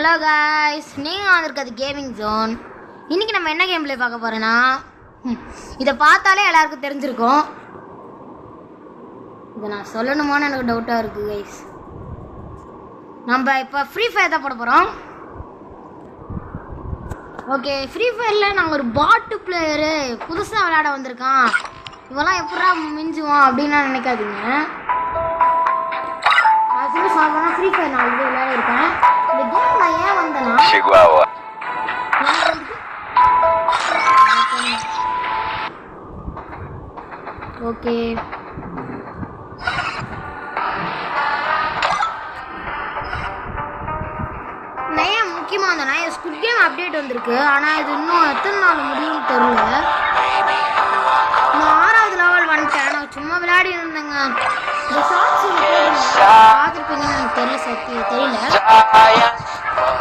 Hello guys, நீங்கள் வந்திருக்கிறது gaming zone. இன்றைக்கி நம்ம என்ன கேம் பிளே பார்க்க போகிறோன்னா, இதை பார்த்தாலே எல்லாருக்கும் தெரிஞ்சிருக்கும். இதை நான் சொல்லணுமான்னு எனக்கு டவுட்டாக இருக்குது கைஸ். நம்ம இப்போ ஃப்ரீ ஃபயர் தான் போட போகிறோம். ஓகே, ஃப்ரீ ஃபயரில் நாங்கள் ஒரு பாட்டு பிளேயரு புதுசாக விளையாட வந்திருக்கான், இவெல்லாம் எப்படா மிஞ்சுவோம் அப்படின்லாம் நினைக்காதீங்க. ஆக்சுவலி சொல்லணும்னா ஃப்ரீ ஃபயர் நான் ஆல்ரெடி விளையாட இருக்கேன். இந்த கேம் நான் ஏன் வந்தேன்னா, ஓகே நான் முக்கியமாக இருந்தேன்னா ஸ்குட் கேம் அப்டேட் வந்திருக்கு. ஆனால் இது இன்னும் எத்தனை நாள் முடியும்னு தெரியல. நான் 6வது லெவல் வந்துட்டேன். நான் சும்மா விளையாடி இருந்தேங்க. இந்த ஷார்ட்ஸ் பார்த்துருப்பீங்கன்னு எனக்கு தெரியல.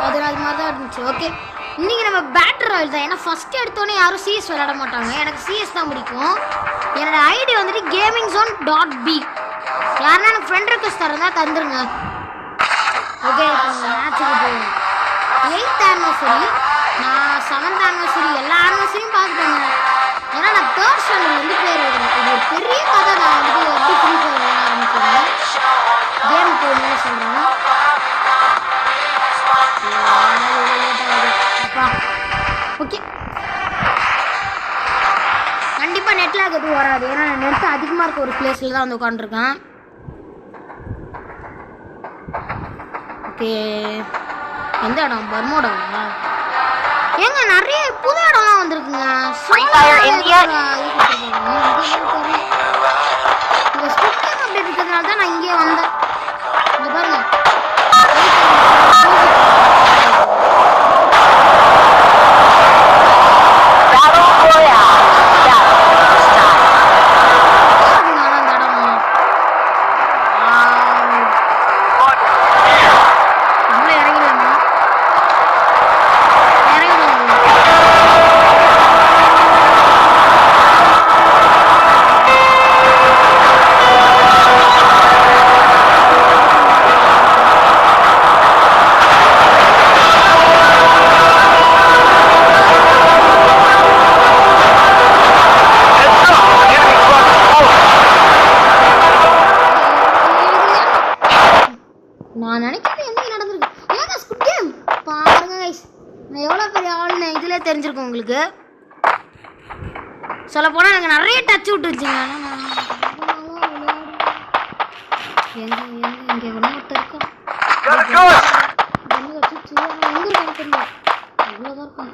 அது மாதிரி தான் இருந்துச்சு. ஓகே, இன்றைக்கி நம்ம பேட்டர் ராயல் தான். ஏன்னா ஃபஸ்ட்டு எடுத்தோன்னே யாரும் சிஎஸ் விளையாட மாட்டாங்க. எனக்கு சிஎஸ் தான் பிடிக்கும். என்னோட ஐடி வந்துட்டு gamingzone.b. யாருன்னா எனக்கு ஃப்ரெண்ட் ரெக்வஸ்ட் தரதா தந்துருங்க. ஓகே, இப்போ மேட்சுக்கு போவோம். 8th anniversary, நான் 7th anniversary எல்லா ஆனிவர்சரியும் பார்த்துட்டேங்க. ஏன்னா நான் 3rd standard வந்து பிளேயர் இருக்கிறேன். இது ஒரு பெரிய கதை. நான் வந்து எப்படி ஃப்ரீ ஃபயர் விளையாட ஆரம்பிக்கிறேன், கேம் போகணும்னு சொல்கிறேன். ஓகே, கண்டிப்பாக நெட்டில் எதுவும் வராது. ஏன்னா நான் நெட் அதிகமாக இருக்க ஒரு பிளேஸில் தான் வந்து உட்காந்துருக்கேன். ஓகே, எந்த இடம்? பர்மோடாவா? ஏங்க நிறைய புது இடம்லாம் வந்திருக்குங்க. இந்த ஸ்குட் அப்படி இருக்கிறதுனால தான் நான் இங்கே வந்தேன். இங்கே பாருங்க, நான் நினைக்கிறது என்ன நடந்திருக்கு. ஏன்னா ஸ்குட் கேம் பாருங்க கைஸ், நான் எவ்வளோ பெரிய ஆள்னு இதிலே தெரிஞ்சிருக்கோம் உங்களுக்கு. சொல்ல போனால் எனக்கு நிறைய டச் விட்டுருச்சுங்க. இங்கே ஒன்று இருக்கும், இவ்வளோதான் இருக்கும்.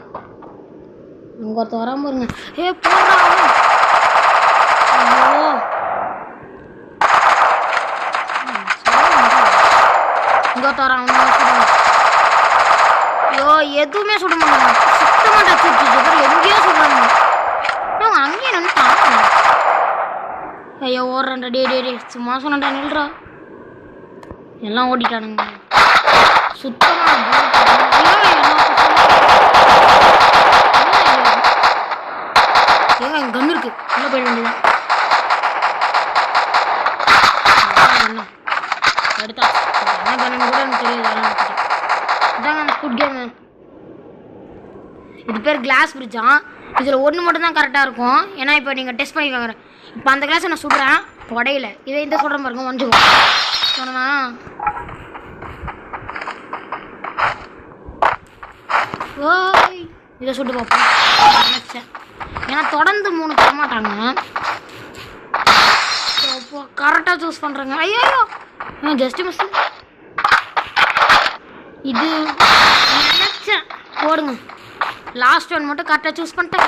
அங்கே ஒருத்தர் வராமல் பாருங்க. ஏ போடுறா, ஐயோ எதுவுமே சுட மாட்டாங்க. சுத்தமாக டச் வச்சு எங்கேயோ சுடுறாங்க. அங்கேயே வந்து தாங்க. ஐயோ ஓடுறேன்டா. டே சும்மா சொன்னடா, நில்றா. எல்லாம் ஓடிட்டானுங்க சுத்தமாக. ஏங்க என் கண்ணு இருக்கு, உள்ள போயிட வேண்டியதான். எடுத்தா என்ன கண்ணு கூட எனக்கு தெரியாது. இதாங்க அந்த ஸ்குட் கேமு. இது பேர் கிளாஸ் பிரிட்ஜா. இதில் ஒன்று மட்டும் தான் கரெக்டாக இருக்கும். ஏன்னா இப்போ நீங்கள் டெஸ்ட் பண்ணி பார்க்குறேன். இப்போ அந்த கிளாஸை நான் சுடுறேன், உடையில. இதை இந்த சுடுற பாருங்க, ஒன்றுக்கும் சொன்னா. ஓய், இதை சுட்டு பார்ப்போம் நினச்சேன். ஏன்னா தொடர்ந்து 3 தர மாட்டாங்க. கரெக்டாக சூஸ் பண்ணுறேங்க. ஐயோ ஜஸ்ட் மிஸ். இது நினச்சேன் போடுங்க. லாஸ்ட் ஒன் மட்டும் கரெக்டாக சூஸ் பண்ணிட்டேன்.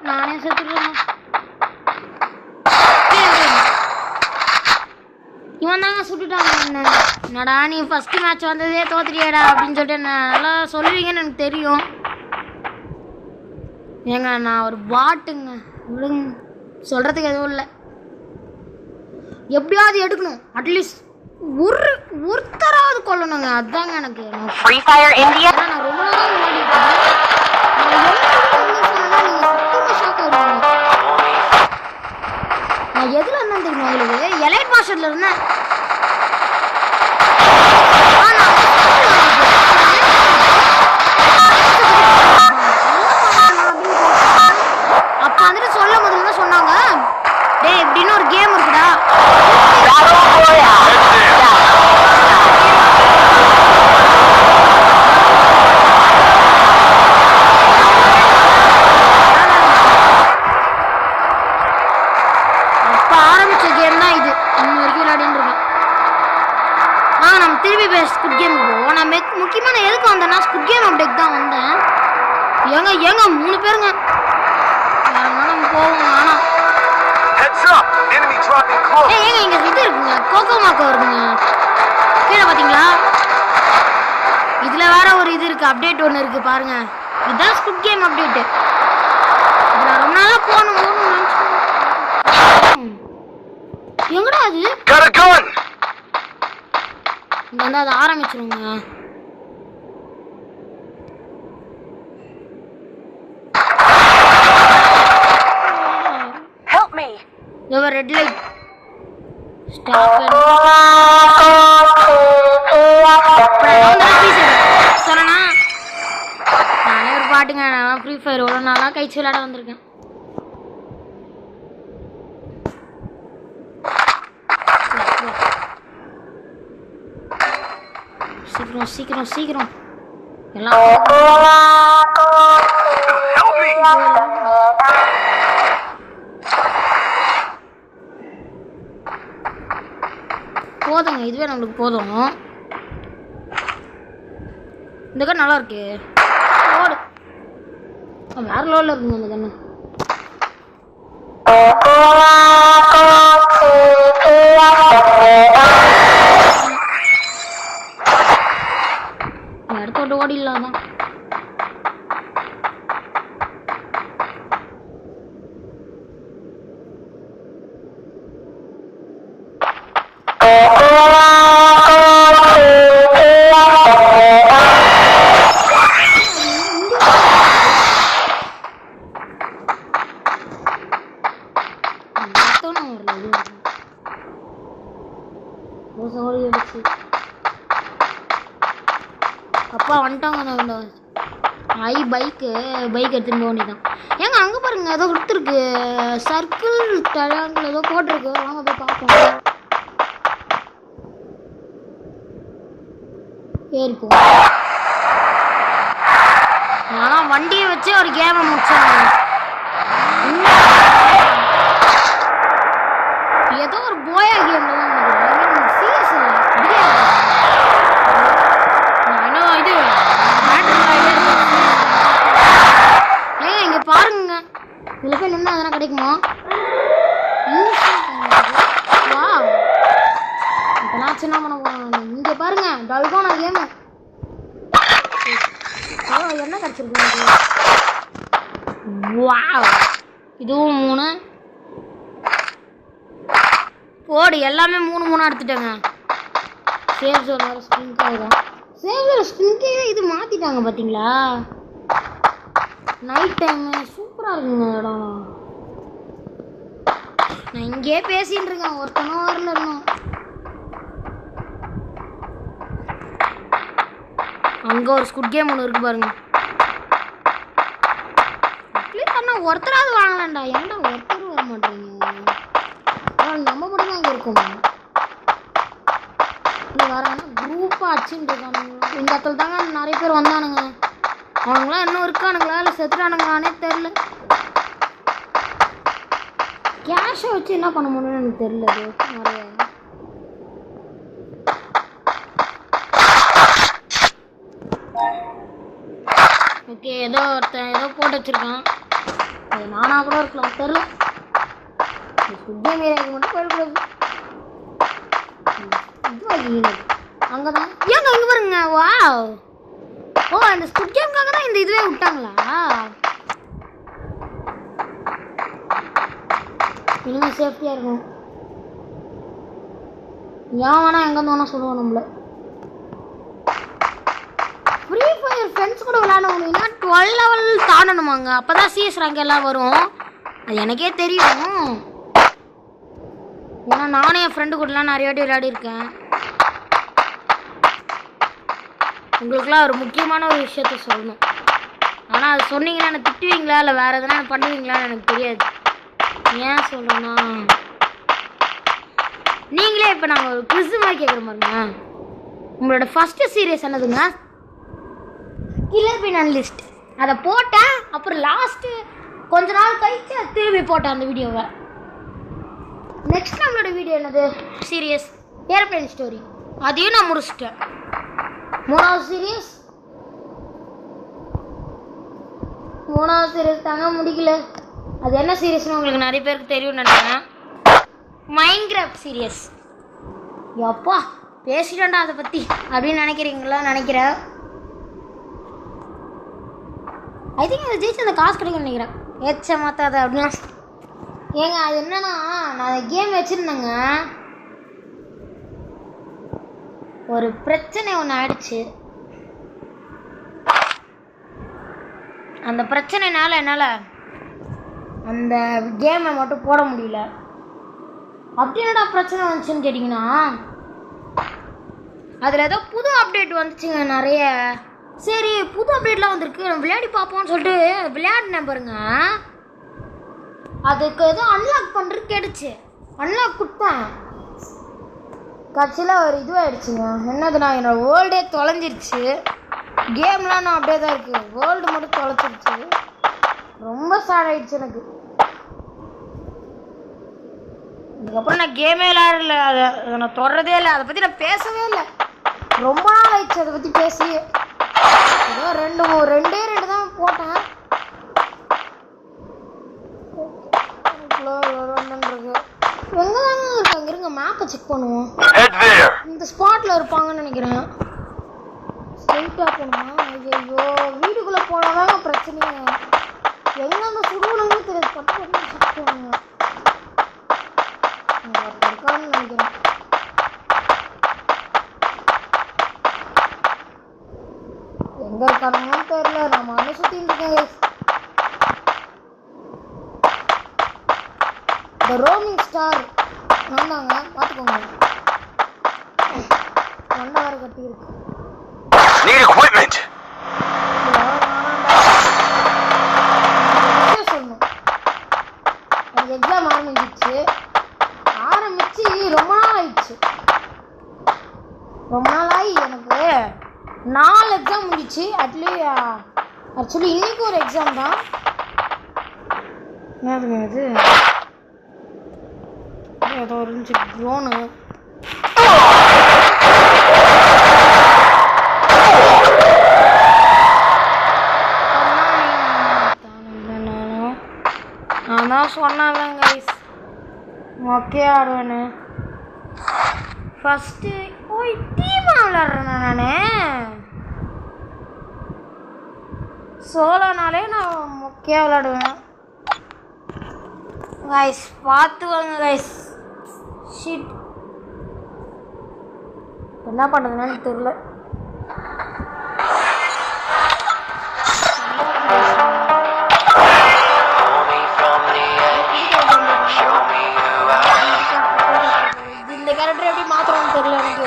நானே செத்துடுறேன். இவன் தாங்க சுட்டுட்டாங்க. என்னடா நீ ஃபஸ்ட்டு மேட்ச் வந்ததே தோத்துறியடா அப்படின்னு சொல்லிட்டு நல்லா சொல்லுவீங்கன்னு எனக்கு தெரியும். ஏங்க நான் ஒரு பாட்டுங்க, விடுங்க, சொல்கிறதுக்கு எதுவும் இல்லை. எப்படியாவது எடுக்கணும், அட்லீஸ்ட் ஒருத்தராவது கொல்லணுங்க. அதுதாங்க எனக்கு. நான் ரொம்ப நாளாக விளையாடிட்டேன். ஷாக் ஆகிடுவாங்க. மாஸ்டர்ல இருந்தேன். அப்ப வந்துட்டு சொல்ல முதல்ல சொன்னாங்க, டேய் இப்படின்னு ஒரு கேம் இருக்குடா. அப்ப ஆரம்பிச்ச கேம் தான் இது. இன்னும் வரைக்கும் விளையாடின்னு இருக்கேன். நம்ம திருப்பி ஸ்குட் கேம் போவோம். நான் முக்கியமான எதுக்கு வந்தேன்னா ஸ்குட் கேம் அப்டேட் தான் வந்தேன். ஏங்க 3 பேருங்க நம்ம போவோம். ஆனா ஏங்க இங்க இது இருக்குங்க, கோகோ மாக்கோ இருக்குங்க கீழே பாத்தீங்களா? இதுல வேற ஒரு இது இருக்கு, அப்டேட் ஒன்று இருக்கு பாருங்க. இதுதான் ஸ்குட் கேம் அப்டேட். நான் ரொம்ப நாளா போகணும் எங்கடா அது வந்து அதை ஆரம்பிச்சிருங்க. ரெட் லைட் சொன்னா நானே ஒரு பாட்டுங்க. நான் ஃப்ரீ ஃபயர் எவ்வளோ நாளாக கழிச்சு விளையாட வந்திருக்கேன். சீக்கிரம் சீக்கிரம் சீக்கிரம் எல்லாம் போதுங்க. இதுவே நம்மளுக்கு போதும். இந்த கண்ணு நல்லா இருக்கு. வேற லெவலில் இருக்குங்க இந்த கண்ணு. இடத்தோட ஓடிடலாம் தான். அப்பா வந்துட்டாங்க. பைக் எடுத்துட்டு போக வேண்டியதான். ஏங்க அங்கே பாருங்க ஏதோ கொடுத்துருக்கு, சர்க்கிள் டயாங்கிள் ஏதோ போட்டிருக்கு. வாங்க போய் பார்ப்போம். ஏறிப்போம். ஆனால் வண்டியை வச்சு ஒரு கேமை முடிச்சாங்க. ஏதோ ஒரு போயா கேம்ல தான் சீரியஸ் ஏங்க இங்க பாருங்க. இதுல போய் நின்னா அதெல்லாம் கிடைக்குமா? இப்பெல்லாம் சின்ன பண்ண போறோம். இங்க பாருங்க டல்கோனா கேமு. என்ன கிடைச்சிருக்கு? வாவ், இதுவும் 3 போடு. எல்லாமே 3 எடுத்துட்டேங்க. சேவ் ஜோன் வேறு ஸ்பிரிங்க் ஆகிடும். சேவ் ஜோன் ஸ்பிரிங்கே இது மாற்றிட்டாங்க பார்த்தீங்களா? நைட் டைமு சூப்பராக இருக்குங்க இடம். நான் இங்கே பேசின்னு இருக்கேன், ஒருத்தனும் வரல இன்னும். அங்கே ஒரு ஸ்குட் கேம் ஒன்று இருக்கு பாருங்க. அட்லீஸ்ட் அண்ணா ஒருத்தராவது வாங்கலாம்டா. ஏன்டா ஒருத்தரும் வர மாட்டேங்க? நம்ம மட்டும் தான் இங்கே இருக்கோம். இங்கே வராங்க குரூப்பாக அடிச்சுட்டு இருக்கானுங்க. இந்த இடத்துல தாங்க நிறைய பேர் வந்தானுங்க. அவனுங்களாம் இன்னும் இருக்கானுங்களா இல்லை செத்துட்டானுங்களானே தெரில. கேஷை வச்சு என்ன பண்ண முடியும்னு எனக்கு தெரில. நிறைய ஓகே, ஏதோ ஒருத்தன் ஏதோ போட்டு வச்சுருக்கான். அது நானாக கூட இருக்கலாம், தெரில. மட்டும் போயிடக்கூடாது. அங்கதான் ஏங்க இங்க பாருங்க. வாவ், ஓ அந்த ஸ்குட் கேம்காக தான் இந்த இதுவே விட்டாங்களா? இன்னும் சேஃப்டியா இருக்கும். ஏன் வேணா எங்க வேணா சொல்லுவோம். நம்மள ஃப்ரீ ஃபயர் ஃப்ரெண்ட்ஸ் கூட விளையாட முடியும்னா 12 லெவல் தாண்டணுமாங்க. அப்பதான் சிஎஸ் ரேங்க் எல்லாம் வரும். அது எனக்கே தெரியும். ஏன்னா நானும் என் ஃப்ரெண்டு கூடலாம் நிறைய வாட்டி விளையாடிருக்கேன். உங்களுக்குலாம் ஒரு முக்கியமான ஒரு விஷயத்த சொல்லணும். ஆனால் அது சொன்னீங்கன்னா என்ன திட்டுவீங்களா இல்லை வேறு எதனா பண்ணுவீங்களான்னு எனக்கு தெரியாது. ஏன் சொல்லணும்னா நீங்களே இப்போ நாங்கள் ஒரு குவிஸ் மாதிரி கேட்குற மாதிரிங்க. உங்களோட ஃபஸ்ட்டு சீரியஸ் என்னதுங்க? Killer been அன்லிஸ்ட். அதை போட்டேன். அப்புறம் லாஸ்ட்டு கொஞ்ச நாள் கழிச்சு அது திரும்பி போட்டேன் அந்த வீடியோவை. நெக்ஸ்ட் நம்மளோட வீடியோ என்னது? Serious aeroplane story. அதையும் நான் முடிச்சிட்டேன். மூணாவது சீரியஸ் தாங்க முடிக்கல. அது என்ன சீரியஸ்னு உங்களுக்கு நிறைய பேருக்கு தெரியும்னு நினைக்கிறேன். Minecraft serious. எப்பா பேசிட்டேன்டா அதை பற்றி அப்படின்னு நினைக்கிறேன். ஐ திங்க் அதை ஜெயிச்சு அந்த காசு கிடைக்கும்னு நினைக்கிறேன். ஏச்ச மாற்றாத அப்படின்னா ஏங்க அது என்னன்னா நான் கேம் வச்சுருந்தேங்க. ஒரு பிரச்சனை ஒன்று ஆயிடுச்சு. அந்த பிரச்சனைனால என்னால் அந்த கேமை மட்டும் போட முடியல. அப்படி என்னடா பிரச்சனை வந்துச்சுன்னு கேட்டிங்கன்னா அதில் ஏதோ புது அப்டேட் வந்துச்சுங்க நிறைய. சரி புது அப்டேட்லாம் வந்திருக்கு நம்ம விளையாடி பார்ப்போம்னு சொல்லிட்டு விளையாடினேன் பாருங்க. அதுக்கு ஏதோ அன்லாக் பண்ணுறது கேட்டுச்சு. அன்லாக் கொடுத்தேன். கட்சியில் ஒரு இதுவாகிடுச்சுங்க. என்னதுண்ணா என்னோடய வேர்ல்டே தொலைஞ்சிருச்சு. கேம்லாம் நான் அப்படியே தான் இருக்குது. வேர்ல்டு மட்டும் தொலைச்சிருச்சு. ரொம்ப சேட் ஆகிடுச்சு எனக்கு. இதுக்கப்புறம் நான் கேமே விளையாடல. அதை நான் தொடரதே இல்லை. அதை பற்றி நான் பேசவே இல்லை. ரொம்ப நாள் ஆயிடுச்சு அதை பற்றி பேசி. ஏதோ ரெண்டே தான் போட்டேன். எங்கே தாங்க இருக்காங்க? இருங்க மேப்பை செக் பண்ணுவோம். இந்த ஸ்பாட்டில் இருப்பாங்கன்னு நினைக்கிறேன். ஸ்ட்ரெயிட்டாக போகணுமா? ஐயோ வீட்டுக்குள்ளே போனாதாங்க பிரச்சனையே. எங்கெங்க சுடுவணும்னு தெரியாது. பட்டு சுற்றுவாங்க. இருக்கான்னு நினைக்கிறேன். எங்க இருக்கானுங்கன்னு தெரியல. நம்ம அண்ணன் சுத்தின்னு இருக்கேங்க. இந்த ரோமிங் ஸ்டார் நான் தாங்க. பார்த்துக்கோங்க. மண்டை வேறு கட்டி இருக்கு. சொல்லணும். அது எக்ஸாம் ஆரம்பிச்சு ரொம்ப நாள் ஆயிடுச்சு. ரொம்ப நாள் ஆகி எனக்கு 4 எக்ஸாம் முடிச்சு. ஆக்சுவலி இன்னைக்கு ஒரு எக்ஸாம் தான். என்னதுங்க இது? ஏதோ இருந்துச்சு ட்ரோனு. நான் தான் சொன்னேன் கைஸ் ஓகே ஆடுவேன்னு. ஃபஸ்ட்டு போய் டீமாக விளாட்றேன். நான் சோலோனாலே நான் மொக்கையாக விளாடுவேன் கைஸ். பார்த்துக்கோங்க கைஸ். ஷிட் என்ன பண்ணுறதுன்னு தெரியல. இந்த கேரக்டர் எப்படி மாத்திரம்னு தெரியல எனக்கு.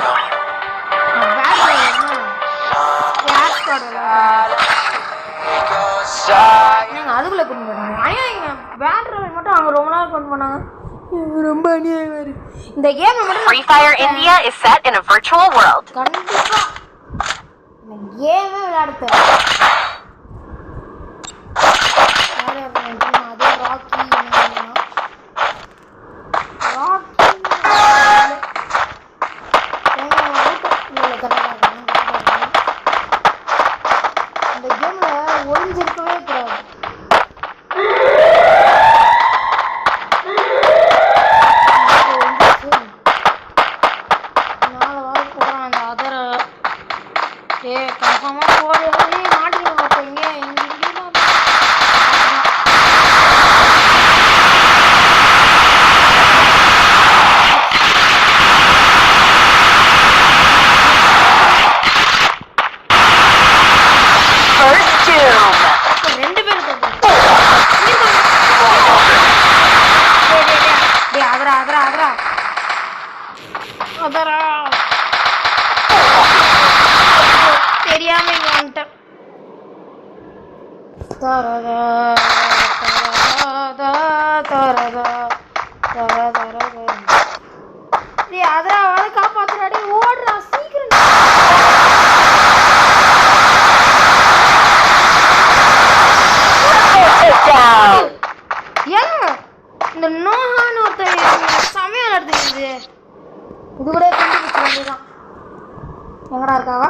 அதுக்குள்ள கொண்டு போனாங்க. அநியாயங்க. பேட்ரவல் மட்டும் அவங்க ரொம்ப நாள் கொண்டு போனாங்க. ரொம்ப அநியாயம். இந்த கேம் மட்டும் Free Fire India is set in a virtual world. கண்டிப்பா இந்த கேமே விளையாடுறேன். அதே ராக்கி இந்த கேம்ல ஒளிஞ்சிருக்கவே கூடாது. கன்ஃபார்மா போடுறது மாட்டிக்கலாம். தரதா தரதா தரதா தரதா. டேய் அதாவது காப்பாத்துறாடி, ஓடுறா சீக்கிரம். ஏங்க இந்த நோஹான்னு ஒருத்தர் சமையல் நடத்துக்குது, இது கூட கண்டுபிடிச்ச வேண்டியதான். எங்கடா இருக்காவா?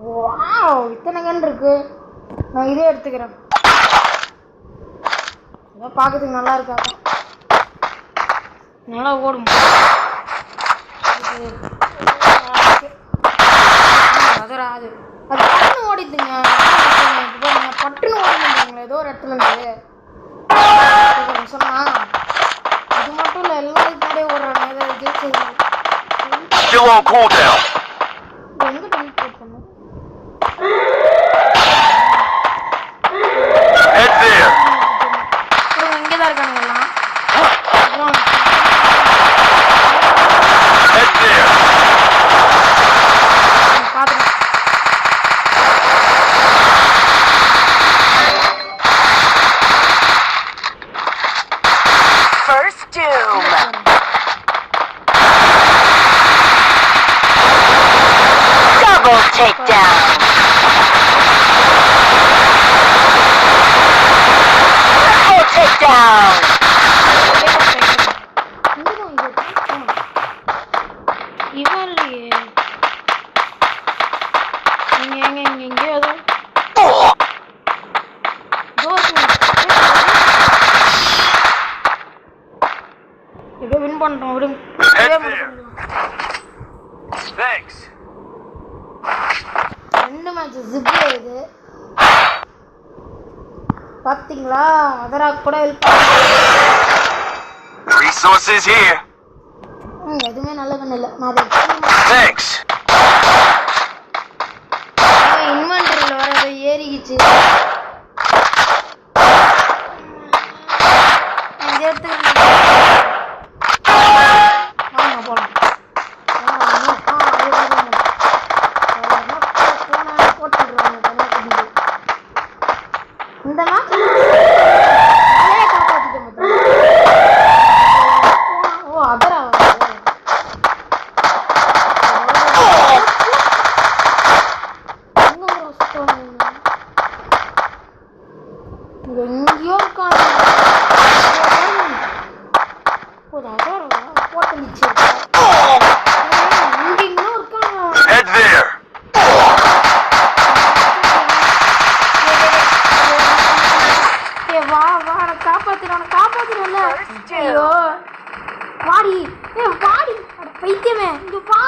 வாவ் இத்தனை கன்று இருக்கு. நான் இதே எடுத்துக்கிறேன். ஏதோ பார்க்கறதுக்கு நல்லா இருக்காங்க, நல்லா ஓடும். அது பட்டுன்னு ஓடிட்டுங்க, பட்டுன்னு ஓடிட்டுங்களா ஏதோ ஒரு இடத்துல இருந்து சொன்னா. இது மட்டும் இல்லை, எல்லா இதுமாதிரியே ஓடுறாங்க. ஏதோ ஜெயிச்சு எங்க டெலிபோர்ட் பண்ண இங்கேதான் இருக்கானுங்க எல்லாம். பாத்துக்கலாம். First doom. Double takedown. Triple takedown. இவன் இல்லையே, நீங்க எங்கேயோ ஏதோ வின் பண்றோம் விடுங்க. ரெண்டு மேட்ச் ஜிப்ல இது பாத்தீங்களா? அதராக் கூட ஹெல்ப் Resources here. எதுவுமே நல்ல கண்ணு இல்லை. நான் அதை Thanks. இன்வென்டரியில் வர ஏதோ ஏறிக்கிச்சு. இதை எடுத்துக்கிட்டு வாங்க போகலாம். போட்டுடுறாங்க தனியாக. இந்த மேட்ச் காப்பாற்றிட்டேன். ஓ அதரா எங்கேயோ இருக்காங்க. போட்டுச்சு எங்கெங்கோ இருக்காங்க. Head there. வா வா காப்பாத்திரல. ஐயோ வாடி, வாடி பைத்தியமே, இங்க வா.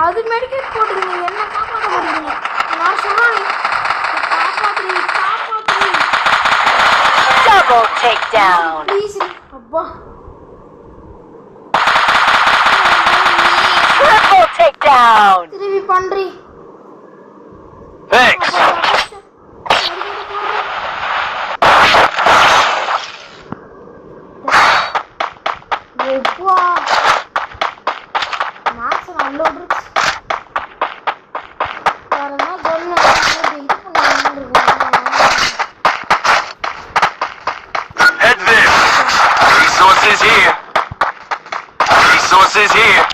அது மெடிக்கேட் போட்டுருங்க, என்ன காப்பாற்ற மாட்டீங்க. நான் சொன்னேன் காப்பாத்துறீ. Double takedown. ப்ளீஸ் அப்பா. Triple takedown. திரும்பி பண்றி. Thanks. எப்பா மேட்ச் நல்ல ஓடுச்சு. வேறனா சொன்ன இது பண்ணாங்க. Head there. Resources here. Resources here.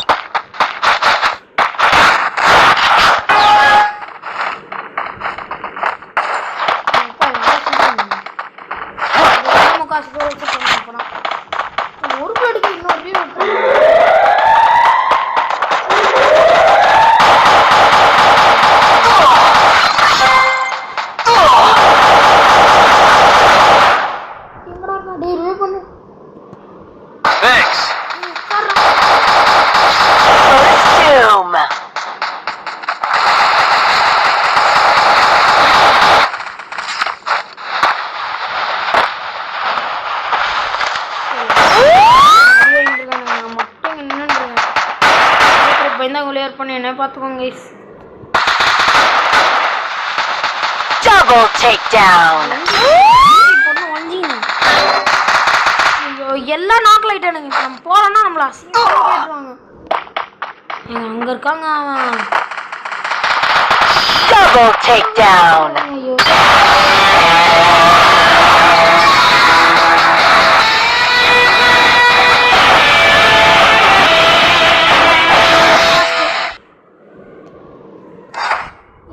ஒரு பேருக்கு இன்னொரு Thanks. First doom. Double takedown. எல்லாம் நாக்கில் ஆயிட்டானுங்க. இப்போ நம்ம போறோம்னா நம்மள அசிங்கமா கேட்டுருவாங்க. அங்க இருக்காங்க அவன். Double takedown. ஐயோ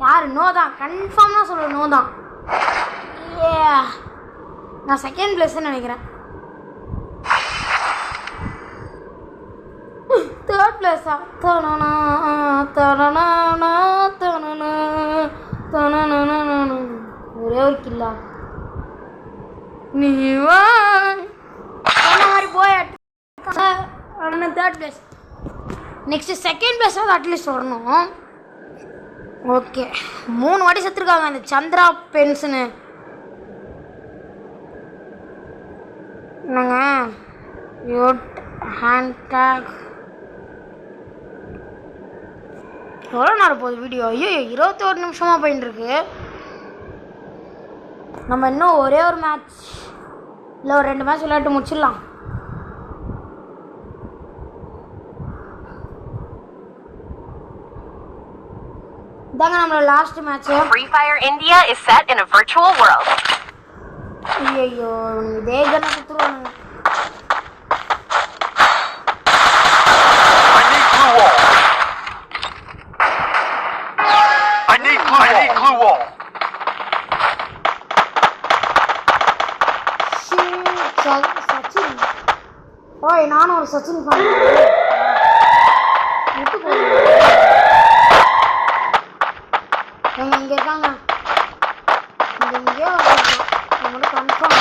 யாரு நோ தான் கன்ஃபார்மாக சொல்ல நோ தான் நான் செகண்ட் பிளேஸ்ன்னு நினைக்கிறேன் தேர்ட் பிளேஸா தனனா தனனா தனனா தனனா ஒரே ஒரு கில்லா நீ வா மாதிரி போய் தேர்ட் பிளேஸ் நெக்ஸ்ட் செகண்ட் பிளேஸாவது அட்லீஸ்ட் வரணும் ஓகே 3 வாட்டி செத்துருக்காங்க அந்த சந்திரா பென்ஸ்னு என்னங்க யோட் ஹேண்ட்டாக் எவ்வளோ நேரம் போகுது வீடியோ ஐயோ 21 நிமிஷமாக போயின்னு இருக்கு நம்ம இன்னும் ஒரே ஒரு மேட்ச் இல்லை ஒரு 2 மேட்ச் விளையாட்டு முடிச்சிடலாம் இதாங்க நம்மளோட last match Free Fire India is set in a virtual world. ஐயோ இதே கண்ணை குத்துருவானுங்க I need glue wall. Sachin ஓய் நானும் ஒரு சச்சின் fan. விட்டு போய் இங்கே இருக்காங்க இங்கே எங்கேயோ நம்மளுக்கு confirm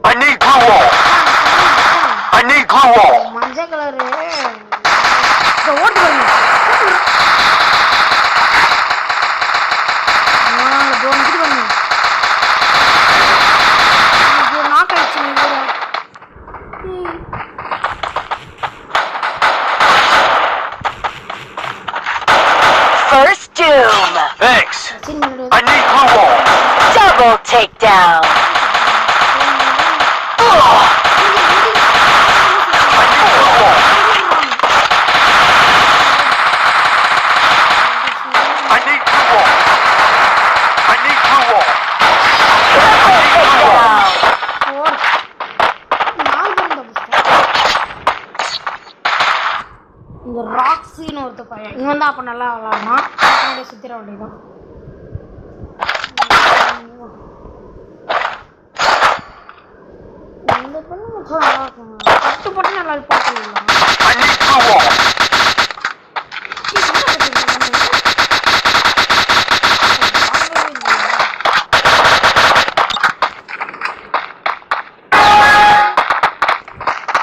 I need glue wall. I need glue wall. மஞ்சள் கலரு ஓட்டு பாருங்க First doom. Thanks. I need glue wall. Double takedown. I need glue wall. I need glue wall. இந்த ராக்ஸின்னு ஒருத்த பையன் இவன் தான் அப்போ நல்லா விளாட்னா சுத்திர வேண்டியதான் இந்த பொண்ணு வச்சு நல்லா இருக்கும் பட்டு போட்டு நல்லா பார்த்துக்கலாம் I need glue wall.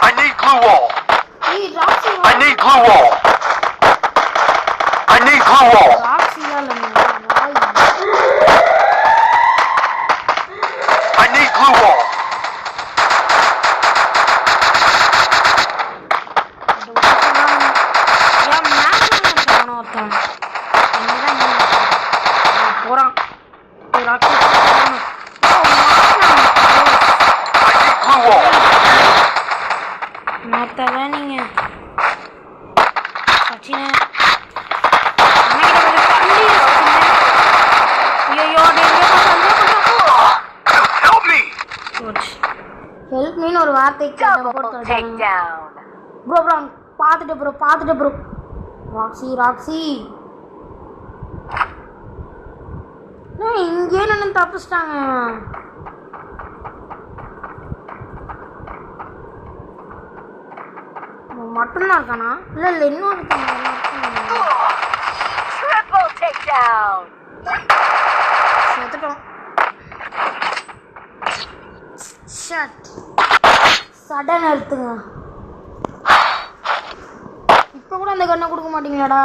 I need glue wall. I need glue wall. I need glue wall. I need glue wall. I need glue wall. மாத்தாதான் நீங்க சச்சினே Help me. ஹெல்ப் மீன் ஒரு வார்த்தை Double takedown. ப்ரோ பார்த்துட்டு ப்ரோ ராக்ஸி இங்கே நின்று தப்பிச்சிட்டாங்க மட்டும்தான் இருக்கானா இல்லை இன்னும் இருக்காங்க Triple takedown. செத்துட்டோம் சடன் எடுத்துங்க இப்போ கூட அந்த கண்ணை கொடுக்க மாட்டீங்களாடா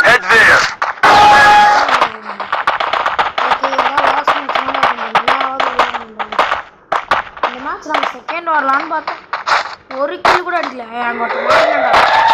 Head there. இந்த மேட்ச் நம்ம செகண்ட் வரலான்னு பார்த்தோம் ஒரு கில் கூட அடிக்கல அங்கே ஒருத்தர்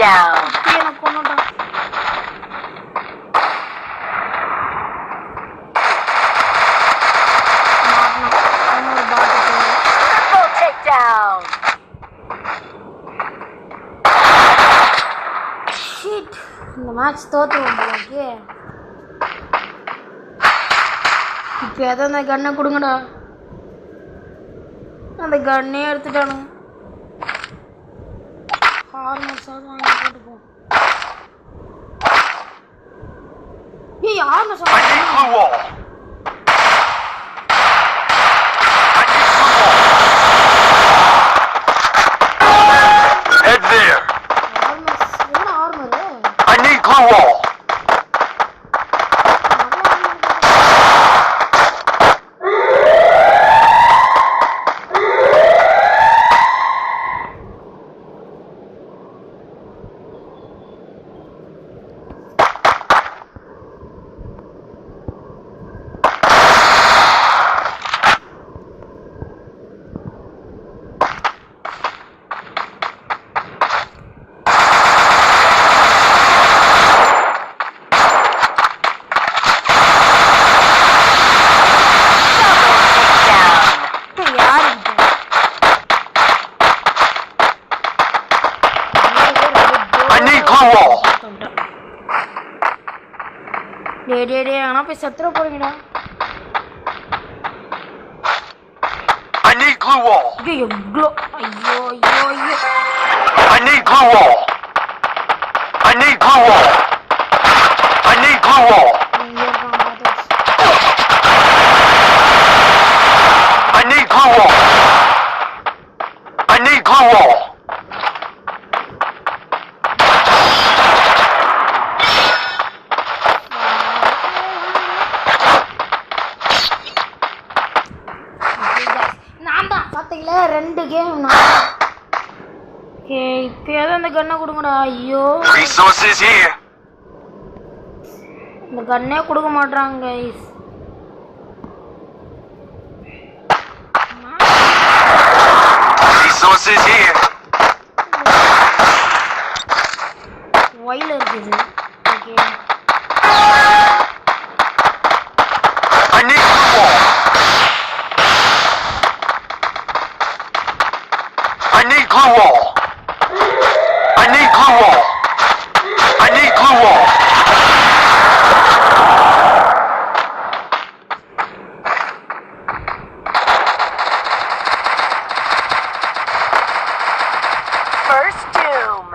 takedown. எனக்கு கொண்டுட்டான். இன்னொரு பாட்டு Triple takedown. ஷீட். இந்த மேட்ச் தோத்துருவோம் போலக்கே. இப்போ எதை அந்த கன்னை கொடுங்கடா. அந்த கன்னே எடுத்துட்டானுங்க. ஹார்மோன்ஸாவது வாங்கி போட்டுப்போம். ஏய் யாருன்னு I சொன்னா? need blue wall. I need blue wall. Head there. Hormones என்ன ஆர்மரு? I need blue wall. டே ஆனால் போய் செத்துற போறீங்கடா. I need glue wall. ஐயோ ஐயோ ஐயோ ஐயோ. I need glue wall. I need glue wall. I need glue wall. இங்கே இருக்கான் பார்த்தாச்சு. I need glue wall. I need glue wall. நான் தான் பார்த்தீங்களா 2 கேம் நான். ஓகே இப்போயாவது அந்த கன்னை கொடுங்கடா. ஐயோ Resources here. இந்த கன்னே கொடுக்க மாட்றாங்க கைஸ். Resources here. ஒயில இருக்குது. Okay I need glue wall. I need glue wall. I need glue wall. I need glue wall. First doom.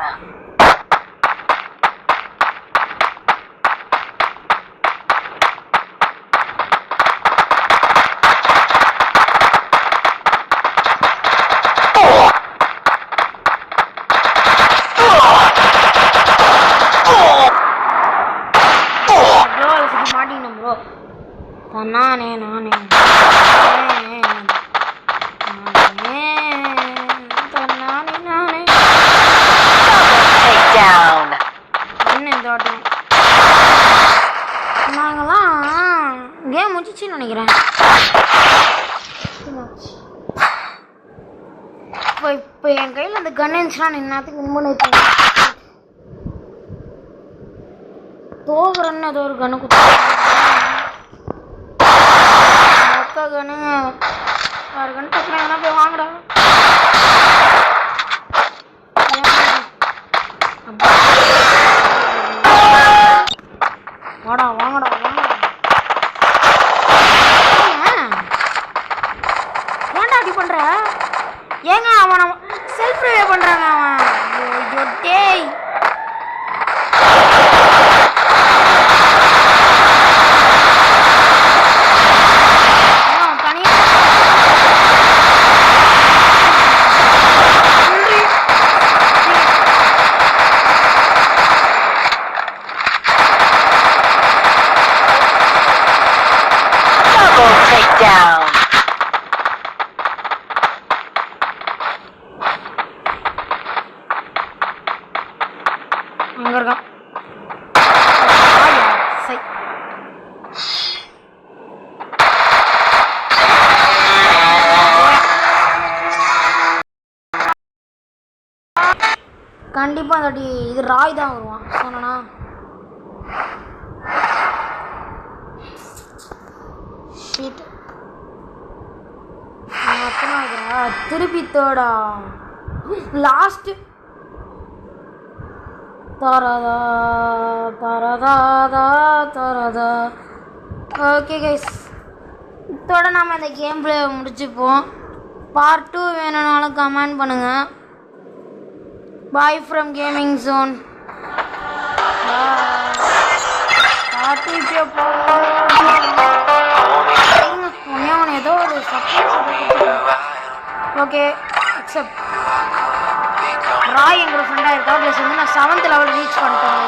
மாட்டிங்க ப்ரோ. நானே நானே நானே Takedown. என்ன இந்த ஆட்டம். நாங்களாம் கேம் முடிச்சிச்சுன்னு நினைக்கிறேன். இப்போ என் கையில் அந்த கன் இருந்துச்சுன்னா நான் என்னத்துக்கு வின் பண்ணிருக்கேன். தோகுறன்னு ஏதோ ஒரு கண்ணு கொடுத்து அக்கா கண்ணு வேறு கண்ணு டக்குறாங்கன்னா போய் வாங்கடா. வாடா வாங்கடா வாங்கடா. ஏன்டா அப்படி பண்ற? ஏங்க அவன் செல்ஃப் ரிவே பண்றாங்க அவன். ஐயோ டேய். Double takedown. அங்க இருக்கான். சை. கண்டிப்பாக அந்த வாட்டி இது ராய் தான் வருவான் சொன்னா ஷீட் திருப்பி தோடா லாஸ்ட் தரதா தரதா தரதா. ஓகே கைஸ், இதோட நாம் இந்த கேம் பிளே முடிச்சுப்போம். பார்ட் 2 வேணும்னாலும் கமெண்ட் பண்ணுங்கள். Bye from gaming zone. Part 2 ஏதோ ஒரு ஓகே அக்செப்ட். ராய் எங்களோட ஃப்ரெண்டாக இருக்கா. ப்ளஸ் வந்து நான் 7th லெவல் ரீச் பண்ணிட்டேன்.